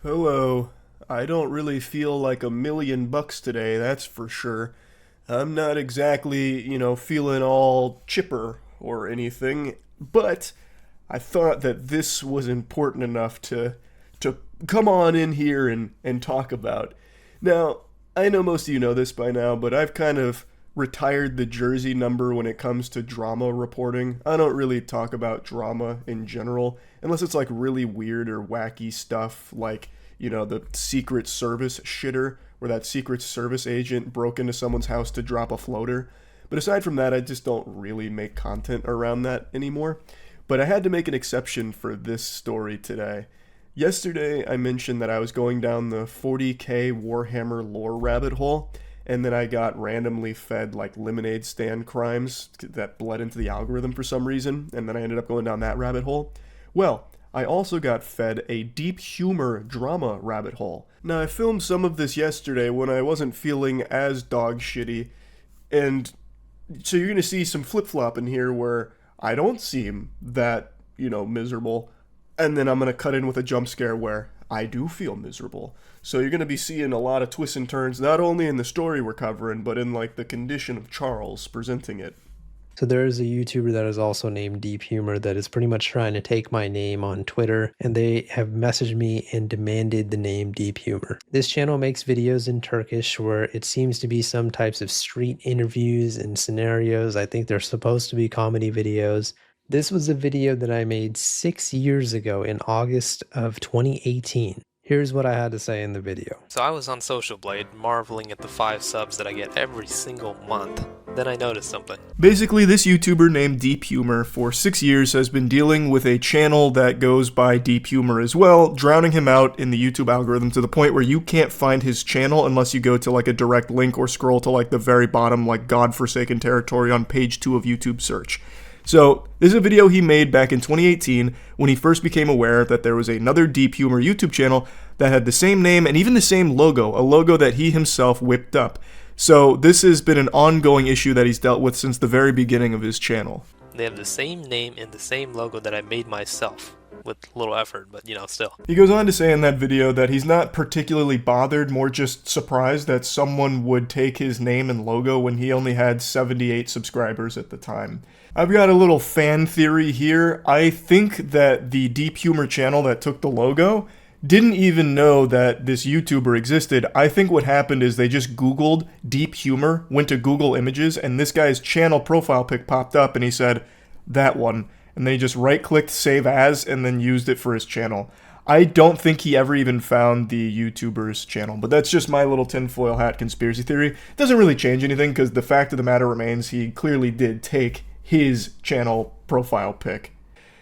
Hello. I don't really feel like $1,000,000 today, that's for sure. I'm not exactly, feeling all chipper or anything, but I thought that this was important enough to come on in here and talk about. Now, I know most of you know this by now, but I've kind of retired the jersey number when it comes to drama reporting. I don't really talk about drama in general, unless it's like really weird or wacky stuff like, the Secret Service shitter, where that Secret Service agent broke into someone's house to drop a floater. But aside from that, I just don't really make content around that anymore. But I had to make an exception for this story today. Yesterday, I mentioned that I was going down the 40k Warhammer lore rabbit hole, and then I got randomly fed like lemonade stand crimes that bled into the algorithm for some reason, and then I ended up going down that rabbit hole. Well, I also got fed a deep humor drama rabbit hole. Now, I filmed some of this yesterday when I wasn't feeling as dog shitty, and so you're gonna see some flip-flop in here where I don't seem that, miserable, and then I'm gonna cut in with a jump scare where I do feel miserable. So you're going to be seeing a lot of twists and turns, not only in the story we're covering, but in like the condition of Charles presenting it. So there is a YouTuber that is also named Deep Humor that is pretty much trying to take my name on Twitter, and they have messaged me and demanded the name Deep Humor. This channel makes videos in Turkish where it seems to be some types of street interviews and scenarios. I think they're supposed to be comedy videos. This was a video that I made 6 years ago in August of 2018. Here's what I had to say in the video. So I was on Social Blade, marveling at the 5 subs that I get every single month. Then I noticed something. Basically, this YouTuber named Deep Humor for 6 years has been dealing with a channel that goes by Deep Humor as well, drowning him out in the YouTube algorithm to the point where you can't find his channel unless you go to like a direct link or scroll to like the very bottom, like godforsaken territory on page 2 of YouTube search. So, this is a video he made back in 2018 when he first became aware that there was another Deep Humor YouTube channel that had the same name and even the same logo, a logo that he himself whipped up. So, this has been an ongoing issue that he's dealt with since the very beginning of his channel. They have the same name and the same logo that I made myself. With little effort, but still. He goes on to say in that video that he's not particularly bothered, more just surprised that someone would take his name and logo when he only had 78 subscribers at the time. I've got a little fan theory here. I think that the Deep Humor channel that took the logo didn't even know that this YouTuber existed. I think what happened is they just Googled Deep Humor, went to Google Images, and this guy's channel profile pic popped up and he said, that one. And then he just right-clicked Save As and then used it for his channel. I don't think he ever even found the YouTuber's channel, but that's just my little tinfoil hat conspiracy theory. It doesn't really change anything because the fact of the matter remains he clearly did take his channel profile pic.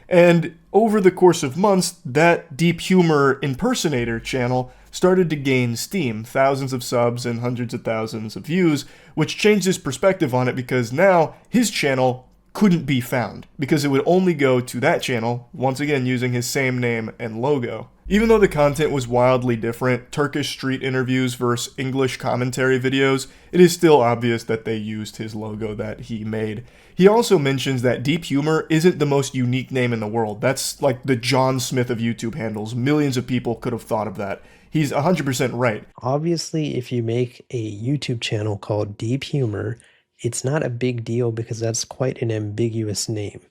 And over the course of months, that Deep Humor impersonator channel started to gain steam, thousands of subs and hundreds of thousands of views, which changed his perspective on it because now his channel couldn't be found because it would only go to that channel, once again using his same name and logo. Even though the content was wildly different, Turkish street interviews versus English commentary videos, it is still obvious that they used his logo that he made. He also mentions that Deep Humor isn't the most unique name in the world. That's like the John Smith of YouTube handles. Millions of people could have thought of that. He's 100% right. Obviously, if you make a YouTube channel called Deep Humor, it's not a big deal because that's quite an ambiguous name.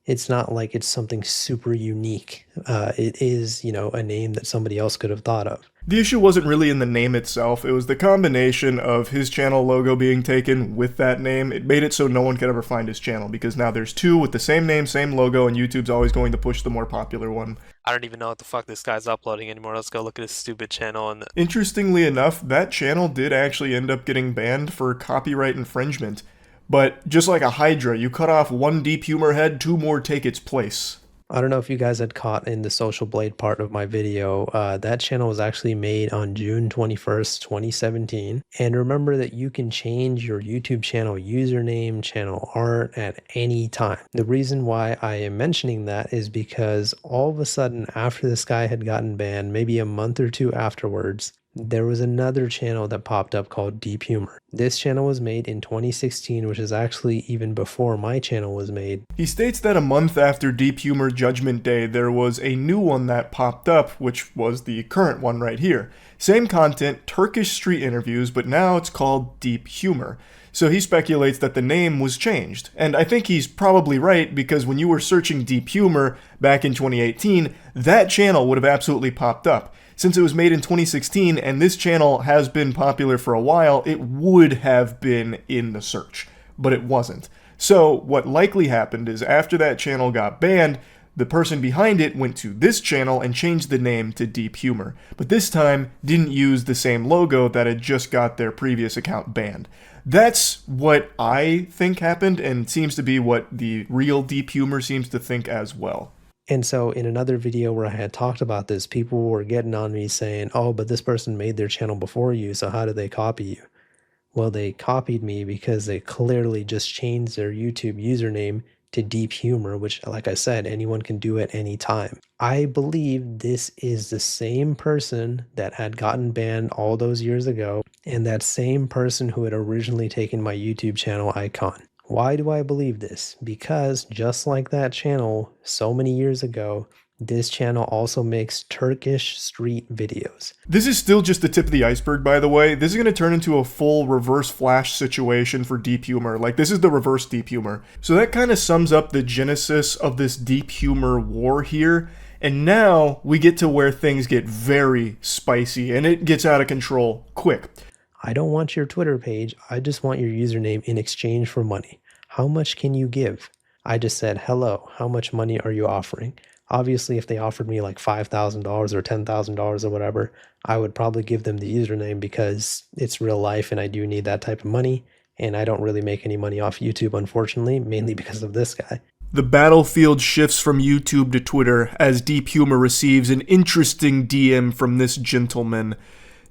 It's not like it's something super unique. It is, a name that somebody else could have thought of. The issue wasn't really in the name itself, it was the combination of his channel logo being taken with that name. It made it so no one could ever find his channel, because now there's two with the same name, same logo, and YouTube's always going to push the more popular one. I don't even know what the fuck this guy's uploading anymore. Let's go look at his stupid channel. And interestingly enough, that channel did actually end up getting banned for copyright infringement. But just like a Hydra, you cut off one Deep Humor head, 2 more take its place. I don't know if you guys had caught in the Social Blade part of my video, that channel was actually made on June 21st, 2017. And remember that you can change your YouTube channel username, channel art at any time. The reason why I am mentioning that is because all of a sudden after this guy had gotten banned, maybe a month or 2 afterwards, there was another channel that popped up called Deep Humor. This channel was made in 2016, which is actually even before my channel was made. He states that a month after Deep Humor Judgment Day, there was a new one that popped up, which was the current one right here. Same content, Turkish street interviews, but now it's called Deep Humor. So he speculates that the name was changed. And I think he's probably right, because when you were searching Deep Humor back in 2018, that channel would have absolutely popped up. Since it was made in 2016 and this channel has been popular for a while, it would have been in the search, but it wasn't. So what likely happened is after that channel got banned, the person behind it went to this channel and changed the name to Deep Humor, but this time didn't use the same logo that had just got their previous account banned. That's what I think happened, and seems to be what the real Deep Humor seems to think as well. And so in another video where I had talked about this, people were getting on me saying, oh, but this person made their channel before you, so how did they copy you? Well, they copied me because they clearly just changed their YouTube username to Deep Humor, which, like I said, anyone can do at any time. I believe this is the same person that had gotten banned all those years ago, and that same person who had originally taken my YouTube channel icon. Why do I believe this? Because just like that channel so many years ago, this channel also makes Turkish street videos. This is still just the tip of the iceberg, by the way. This is going to turn into a full reverse flash situation for Deep Humor. Like, this is the reverse Deep Humor. So that kind of sums up the genesis of this Deep Humor war here. And now we get to where things get very spicy and it gets out of control quick. I don't want your Twitter page. I just want your username in exchange for money. How much can you give? I just said, hello, how much money are you offering? Obviously, if they offered me like $5,000 or $10,000 or whatever, I would probably give them the username because it's real life and I do need that type of money. And I don't really make any money off YouTube, unfortunately, mainly because of this guy. The battlefield shifts from YouTube to Twitter as Deep Humor receives an interesting DM from this gentleman,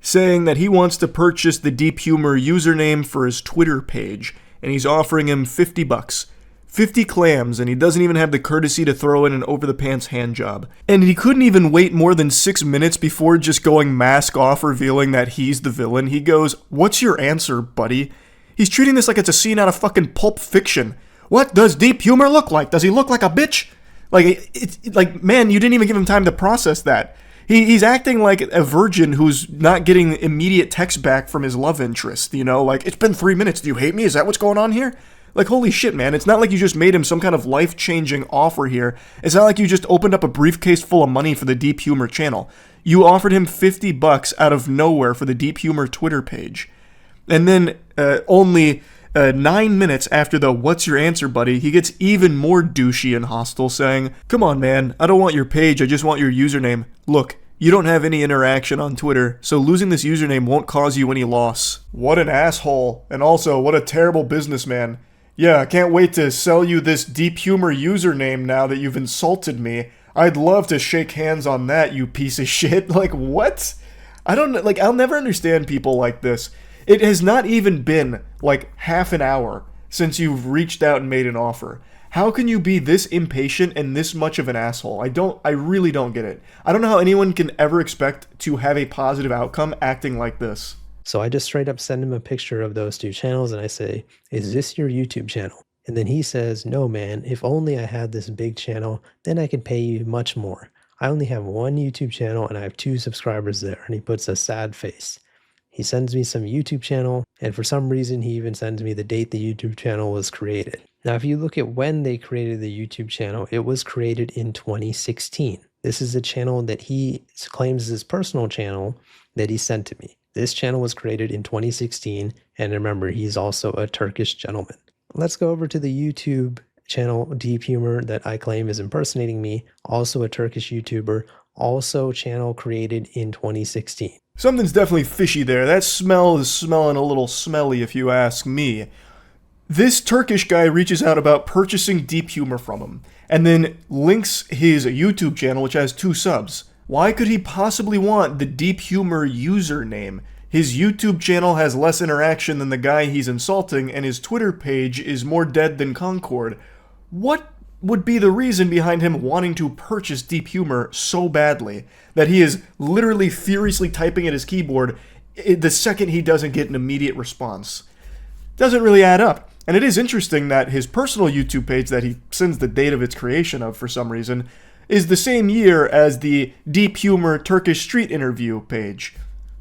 saying that he wants to purchase the Deep Humor username for his Twitter page, and he's offering him $50. 50 clams, and he doesn't even have the courtesy to throw in an over-the-pants hand job. And he couldn't even wait more than 6 minutes before just going mask off, revealing that he's the villain. He goes, "What's your answer, buddy?" He's treating this like it's a scene out of fucking Pulp Fiction. What does Deep Humor look like? Does he look like a bitch? Like, it's like, man, you didn't even give him time to process that. He's acting like a virgin who's not getting immediate text back from his love interest, you know? Like, it's been 3 minutes, do you hate me? Is that what's going on here? Like, holy shit, man, it's not like you just made him some kind of life-changing offer here. It's not like you just opened up a briefcase full of money for the Deep Humor channel. You offered him $50 out of nowhere for the Deep Humor Twitter page. And then, only 9 minutes after the "what's your answer, buddy," he gets even more douchey and hostile, saying, "Come on, man, I don't want your page, I just want your username. Look, you don't have any interaction on Twitter, so losing this username won't cause you any loss." What an asshole, and also, what a terrible businessman. Yeah, I can't wait to sell you this Deep Humor username now that you've insulted me. I'd love to shake hands on that, you piece of shit. Like, what? I'll never understand people like this. It has not even been, like, half an hour since you've reached out and made an offer. How can you be this impatient and this much of an asshole? I really don't get it. I don't know how anyone can ever expect to have a positive outcome acting like this. So I just straight up send him a picture of those two channels and I say, "Is this your YouTube channel?" And then he says, "No, man, if only I had this big channel, then I could pay you much more. I only have one YouTube channel and I have 2 subscribers there." And he puts a sad face. He sends me some YouTube channel, and for some reason he even sends me the date the YouTube channel was created. Now, if you look at when they created the YouTube channel, it was created in 2016. This is a channel that he claims is his personal channel that he sent to me. This channel was created in 2016, and remember, he's also a Turkish gentleman. Let's go over to the YouTube channel Deep Humor that I claim is impersonating me, also a Turkish YouTuber, also channel created in 2016. Something's definitely fishy there. That smell is smelling a little smelly if you ask me. This Turkish guy reaches out about purchasing Deep Humor from him, and then links his YouTube channel, which has 2 subs. Why could he possibly want the Deep Humor username? His YouTube channel has less interaction than the guy he's insulting, and his Twitter page is more dead than Concord. What would be the reason behind him wanting to purchase Deep Humor so badly that he is literally furiously typing at his keyboard the second he doesn't get an immediate response. Doesn't really add up. And it is interesting that his personal YouTube page that he sends the date of its creation of for some reason is the same year as the Deep Humor Turkish Street Interview page.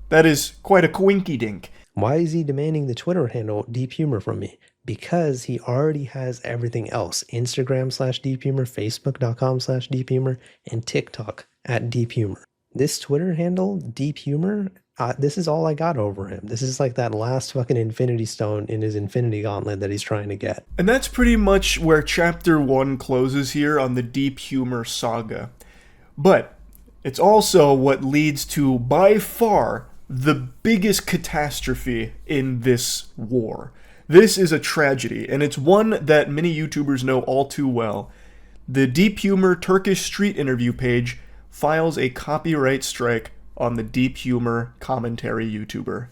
That is quite a coinky-dink. Why is he demanding the Twitter handle Deep Humor from me? Because he already has everything else. Instagram/Deep Humor, Facebook.com/Deep Humor, and TikTok @Deep Humor. This Twitter handle, Deep Humor, this is all I got over him. This is like that last fucking Infinity Stone in his Infinity Gauntlet that he's trying to get. And that's pretty much where Chapter 1 closes here on the Deep Humor saga. But it's also what leads to, by far, the biggest catastrophe in this war. This is a tragedy, and it's one that many YouTubers know all too well. The Deep Humor Turkish Street Interview page files a copyright strike on the Deep Humor commentary YouTuber.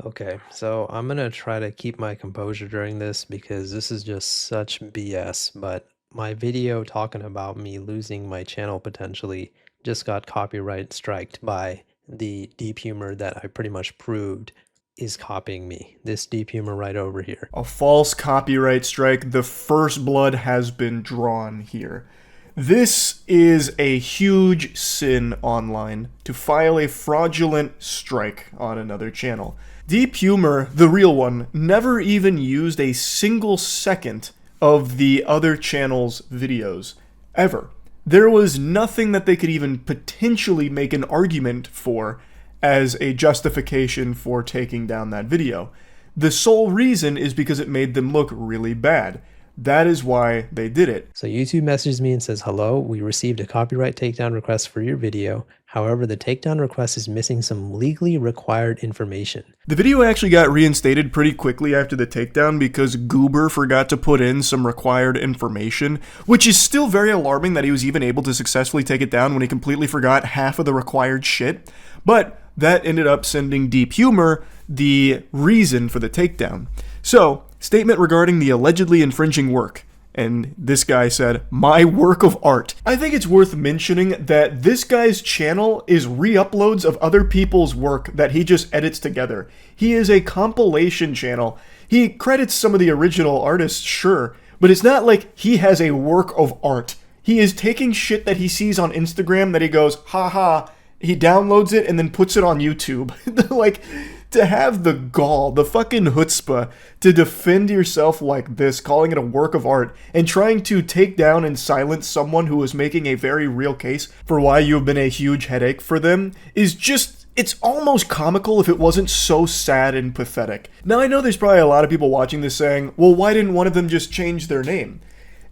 Okay, so I'm gonna try to keep my composure during this because this is just such BS, but my video talking about me losing my channel potentially just got copyright striked by the Deep Humor that I pretty much proved is copying me. This Deep Humor right over here. A false copyright strike. The first blood has been drawn here. This is a huge sin online to file a fraudulent strike on another channel. Deep Humor, the real one, never even used a single second of the other channel's videos. Ever. There was nothing that they could even potentially make an argument for as a justification for taking down that video. The sole reason is because it made them look really bad. That is why they did it. So YouTube messages me and says, hello, we received a copyright takedown request for your video. However, the takedown request is missing some legally required information. The video actually got reinstated pretty quickly after the takedown because Goober forgot to put in some required information, which is still very alarming that he was even able to successfully take it down when he completely forgot half of the required shit. But that ended up sending Deep Humor the reason for the takedown. So, statement regarding the allegedly infringing work. And this guy said, my work of art. I think it's worth mentioning that this guy's channel is re-uploads of other people's work that he just edits together. He is a compilation channel. He credits some of the original artists, sure, but it's not like he has a work of art. He is taking shit that he sees on Instagram that he goes, haha, he downloads it and then puts it on YouTube. Like, to have the gall, the fucking chutzpah, to defend yourself like this, calling it a work of art, and trying to take down and silence someone who is making a very real case for why you have been a huge headache for them, is just, it's almost comical if it wasn't so sad and pathetic. Now I know there's probably a lot of people watching this saying, well, why didn't one of them just change their name?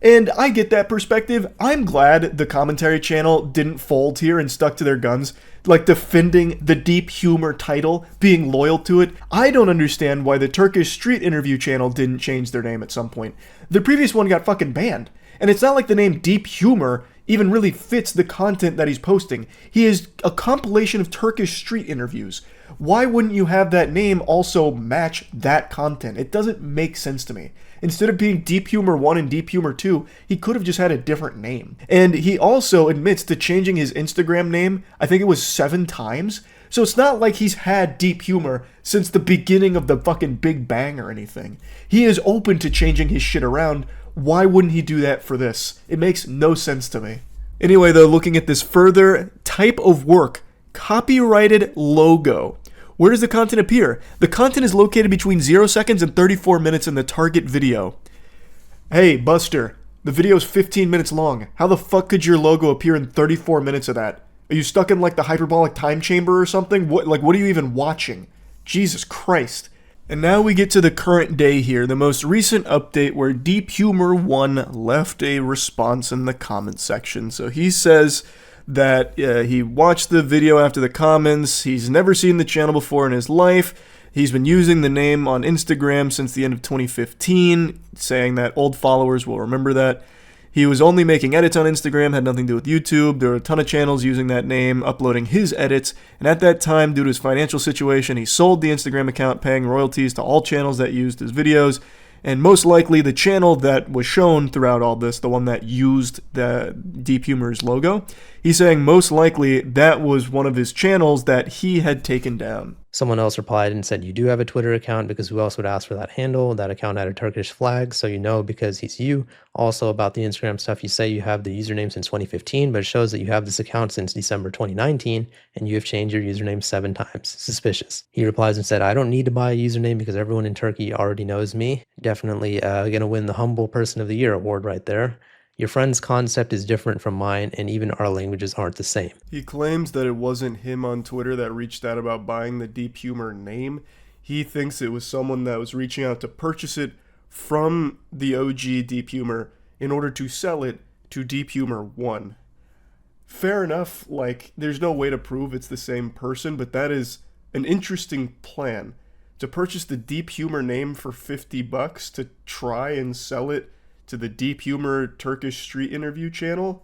And I get that perspective. I'm glad the commentary channel didn't fold here and stuck to their guns, like defending the Deep Humor title, being loyal to it. I don't understand why the Turkish Street Interview channel didn't change their name at some point. The previous one got fucking banned. And it's not like the name Deep Humor even really fits the content that he's posting. He is a compilation of Turkish street interviews. Why wouldn't you have that name also match that content? It doesn't make sense to me. Instead of being Deep Humor 1 and Deep Humor 2, he could have just had a different name. And he also admits to changing his Instagram name, I think it was 7 times. So it's not like he's had Deep Humor since the beginning of the fucking Big Bang or anything. He is open to changing his shit around. Why wouldn't he do that for this? It makes no sense to me. Anyway, though, looking at this further, type of work, copyrighted logo. Where does the content appear? The content is located between 0 seconds and 34 minutes in the target video. Hey, Buster, the video is 15 minutes long. How the fuck could your logo appear in 34 minutes of that? Are you stuck in like the hyperbolic time chamber or something? What are you even watching? Jesus Christ. And now we get to the current day here, the most recent update where Deep Humor 1 left a response in the comment section. So he says that he watched the video after the comments, he's never seen the channel before in his life, he's been using the name on Instagram since the end of 2015, saying that old followers will remember that. He was only making edits on Instagram, had nothing to do with YouTube. There were a ton of channels using that name, uploading his edits, and at that time, due to his financial situation, he sold the Instagram account, paying royalties to all channels that used his videos, and most likely the channel that was shown throughout all this, the one that used the Deep Humor's logo, he's saying most likely that was one of his channels that he had taken down. Someone else replied and said, you do have a Twitter account, because who else would ask for that handle? That account had a Turkish flag, so you know because he's you. Also, about the Instagram stuff, you say you have the username since 2015, but it shows that you have this account since December 2019, and you have changed your username 7 times. Suspicious. He replies and said, I don't need to buy a username because everyone in Turkey already knows me. Definitely gonna win the Humble Person of the Year award right there. Your friend's concept is different from mine, and even our languages aren't the same. He claims that it wasn't him on Twitter that reached out about buying the Deep Humor name. He thinks it was someone that was reaching out to purchase it from the OG Deep Humor in order to sell it to Deep Humor 1. Fair enough, like, there's no way to prove it's the same person, but that is an interesting plan. To purchase the Deep Humor name for $50 to try and sell it to the Deep Humor Turkish Street Interview channel.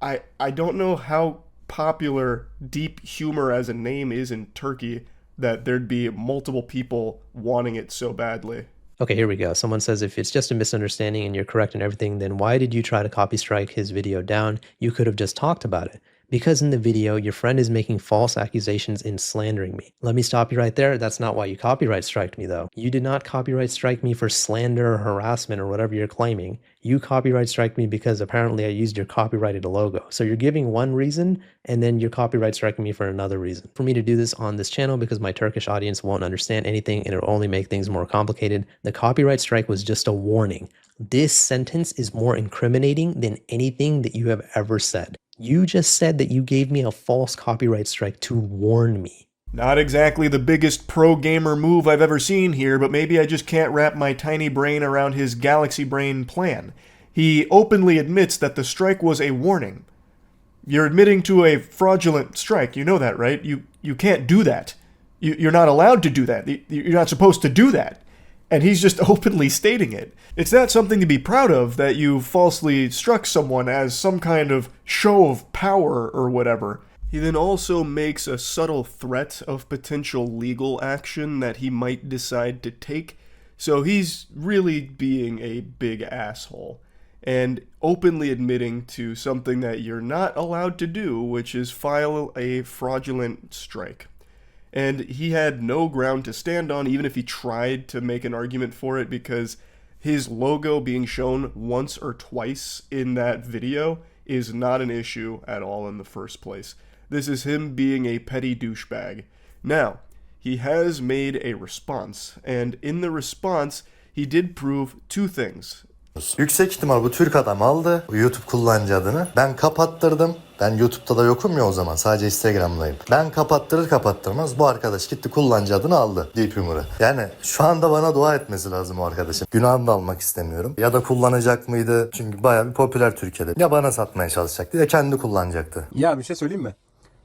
I don't know how popular Deep Humor as a name is in Turkey that there'd be multiple people wanting it so badly. Okay, here we go. Someone says, if it's just a misunderstanding and you're correct in everything, then why did you try to copy strike his video down? You could have just talked about it. Because in the video, your friend is making false accusations and slandering me. Let me stop you right there. That's not why you copyright striked me, though. You did not copyright strike me for slander or harassment or whatever you're claiming. You copyright strike me because apparently I used your copyrighted logo. So you're giving one reason, and then you're copyright striking me for another reason. For me to do this on this channel, because my Turkish audience won't understand anything and it'll only make things more complicated, the copyright strike was just a warning. This sentence is more incriminating than anything that you have ever said. You just said that you gave me a false copyright strike to warn me. Not exactly the biggest pro-gamer move I've ever seen here, but maybe I just can't wrap my tiny brain around his galaxy brain plan. He openly admits that the strike was a warning. You're admitting to a fraudulent strike, you know that, right? You can't do that. You're not allowed to do that. You're not supposed to do that. And he's just openly stating it. It's not something to be proud of that you falsely struck someone as some kind of show of power or whatever. He then also makes a subtle threat of potential legal action that he might decide to take. So he's really being a big asshole and openly admitting to something that you're not allowed to do, which is file a fraudulent strike. And he had no ground to stand on, even if he tried to make an argument for it, because his logo being shown once or twice in that video is not an issue at all in the first place. This is him being a petty douchebag. Now, he has made a response, and in the response, he did prove two things. Yüksek ihtimal bu Türk adam aldı bu YouTube kullanıcı adını. Ben kapattırdım. Ben YouTube'da da yokum ya o zaman. Sadece Instagram'dayım. Ben kapattırır kapattırmaz bu arkadaş gitti kullanıcı adını aldı Deep Humor'ı. Yani şu anda bana dua etmesi lazım o arkadaşın. Günahını da almak istemiyorum. Ya da kullanacak mıydı? Çünkü bayağı bir popüler Türkiye'de. Ya bana satmaya çalışacaktı ya kendi kullanacaktı. Ya bir şey söyleyeyim mi?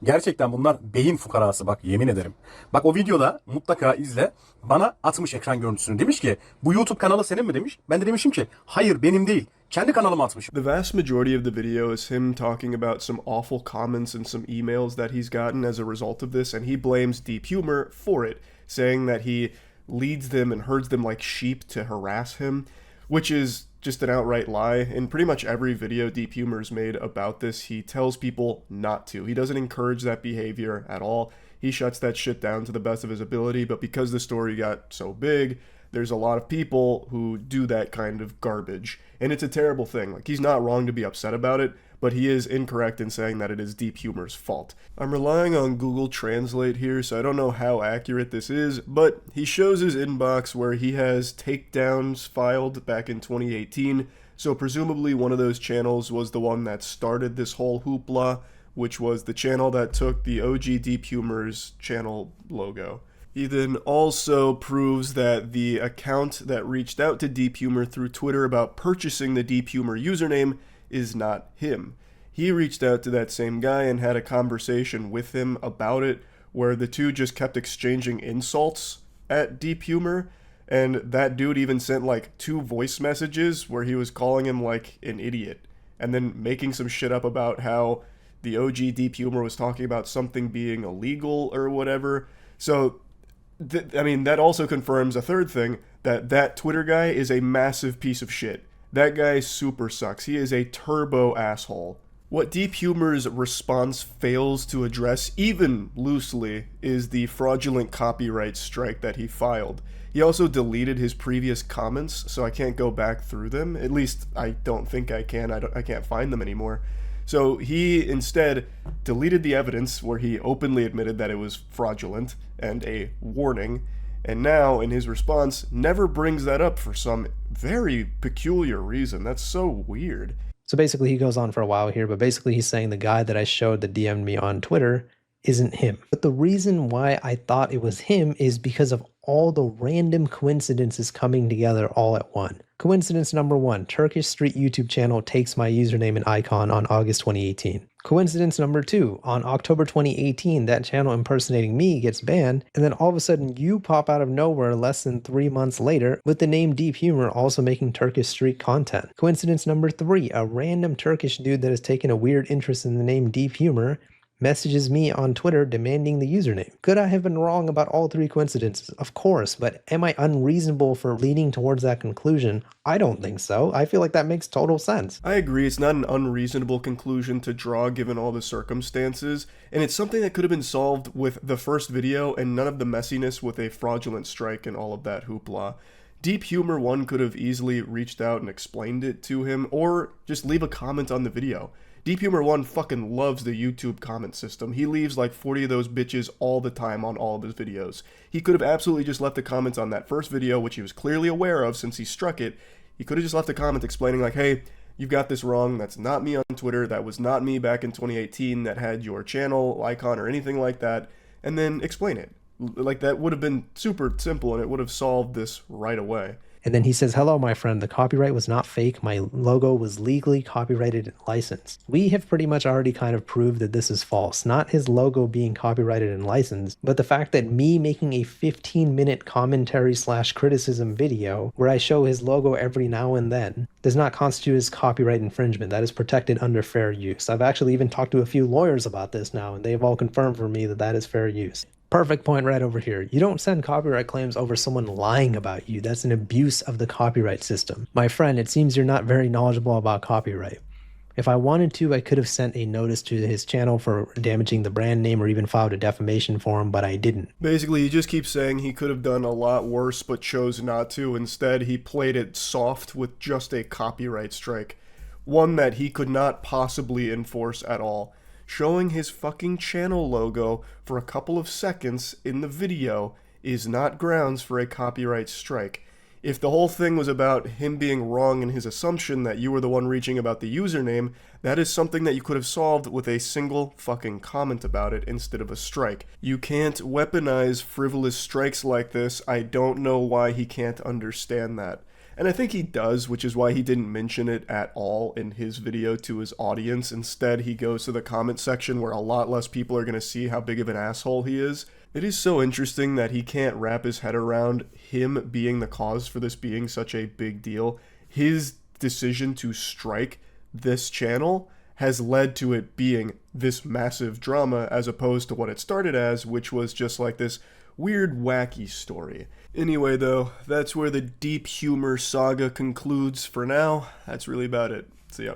Gerçekten bunlar beyin fukarası bak yemin ederim. Bak o videoda mutlaka izle. Bana atmış ekran görüntüsünü. Demiş ki bu YouTube kanalı senin mi demiş. Ben de demişim ki hayır benim değil. Kendi kanalıma atmışım. The vast majority of the video is him talking about some awful comments and some emails that he's gotten as a result of this, and he blames Deep Humor for it, saying that he leads them and herds them like sheep to harass him, which is just an outright lie. In pretty much every video Deep Humor's made about this, he tells people not to. He doesn't encourage that behavior at all. He shuts that shit down to the best of his ability, but because the story got so big, there's a lot of people who do that kind of garbage. And it's a terrible thing. Like, he's not wrong to be upset about it, but he is incorrect in saying that it is Deep Humor's fault. I'm relying on Google Translate here, so I don't know how accurate this is, but he shows his inbox where he has takedowns filed back in 2018, so presumably one of those channels was the one that started this whole hoopla, which was the channel that took the OG Deep Humor's channel logo. He then also proves that the account that reached out to Deep Humor through Twitter about purchasing the Deep Humor username is not him. He reached out to that same guy and had a conversation with him about it, where the two just kept exchanging insults at Deep Humor, and that dude even sent like 2 voice messages where he was calling him like an idiot, and then making some shit up about how the OG Deep Humor was talking about something being illegal or whatever. So I mean, that also confirms a third thing, that Twitter guy is a massive piece of shit. That guy super sucks. He is a turbo asshole. What Deep Humor's response fails to address, even loosely, is the fraudulent copyright strike that he filed. He also deleted his previous comments, so I can't go back through them. At least I don't think I can. I can't find them anymore. So he instead deleted the evidence where he openly admitted that it was fraudulent and a warning, and now in his response never brings that up for some very peculiar reason. That's so weird. So basically he goes on for a while here, but basically he's saying the guy that I showed that DM'd me on Twitter isn't him. But the reason why I thought it was him is because of all the random coincidences coming together all at once. Coincidence number 1, Turkish Street YouTube channel takes my username and icon on August 2018. Coincidence number 2, on October 2018, that channel impersonating me gets banned, and then all of a sudden you pop out of nowhere less than 3 months later with the name Deep Humor also making Turkish Street content. Coincidence number 3, a random Turkish dude that has taken a weird interest in the name Deep Humor messages me on Twitter demanding the username. Could I have been wrong about all 3 coincidences? Of course, but am I unreasonable for leaning towards that conclusion? I don't think so. I feel like that makes total sense. I agree, it's not an unreasonable conclusion to draw given all the circumstances, and it's something that could have been solved with the first video and none of the messiness with a fraudulent strike and all of that hoopla. Deep Humor 1 could have easily reached out and explained it to him, or just leave a comment on the video. Deep Humor 1 fucking loves the YouTube comment system. He leaves like 40 of those bitches all the time on all of his videos. He could have absolutely just left a comment on that first video, which he was clearly aware of since he struck it. He could have just left a comment explaining like, hey, you've got this wrong. That's not me on Twitter. That was not me back in 2018 that had your channel icon or anything like that. And then explain it. Like, that would have been super simple and it would have solved this right away. And then he says, hello, my friend, the copyright was not fake. My logo was legally copyrighted and licensed. We have pretty much already kind of proved that this is false. Not his logo being copyrighted and licensed, but the fact that me making a 15-minute commentary/criticism video where I show his logo every now and then does not constitute as copyright infringement. That is protected under fair use. I've actually even talked to a few lawyers about this now, and they have all confirmed for me that that is fair use. Perfect point right over here. You don't send copyright claims over someone lying about you. That's an abuse of the copyright system. My friend, it seems you're not very knowledgeable about copyright. If I wanted to, I could have sent a notice to his channel for damaging the brand name or even filed a defamation for him, but I didn't. Basically, he just keeps saying he could have done a lot worse but chose not to. Instead, he played it soft with just a copyright strike. One that he could not possibly enforce at all. Showing his fucking channel logo for a couple of seconds in the video is not grounds for a copyright strike. If the whole thing was about him being wrong in his assumption that you were the one reaching about the username, that is something that you could have solved with a single fucking comment about it instead of a strike. You can't weaponize frivolous strikes like this. I don't know why he can't understand that. And I think he does, which is why he didn't mention it at all in his video to his audience. Instead, he goes to the comment section where a lot less people are going to see how big of an asshole he is. It is so interesting that he can't wrap his head around him being the cause for this being such a big deal. His decision to strike this channel has led to it being this massive drama as opposed to what it started as, which was just like this weird, wacky story. Anyway, though, that's where the Deep Humor saga concludes for now. That's really about it. See ya.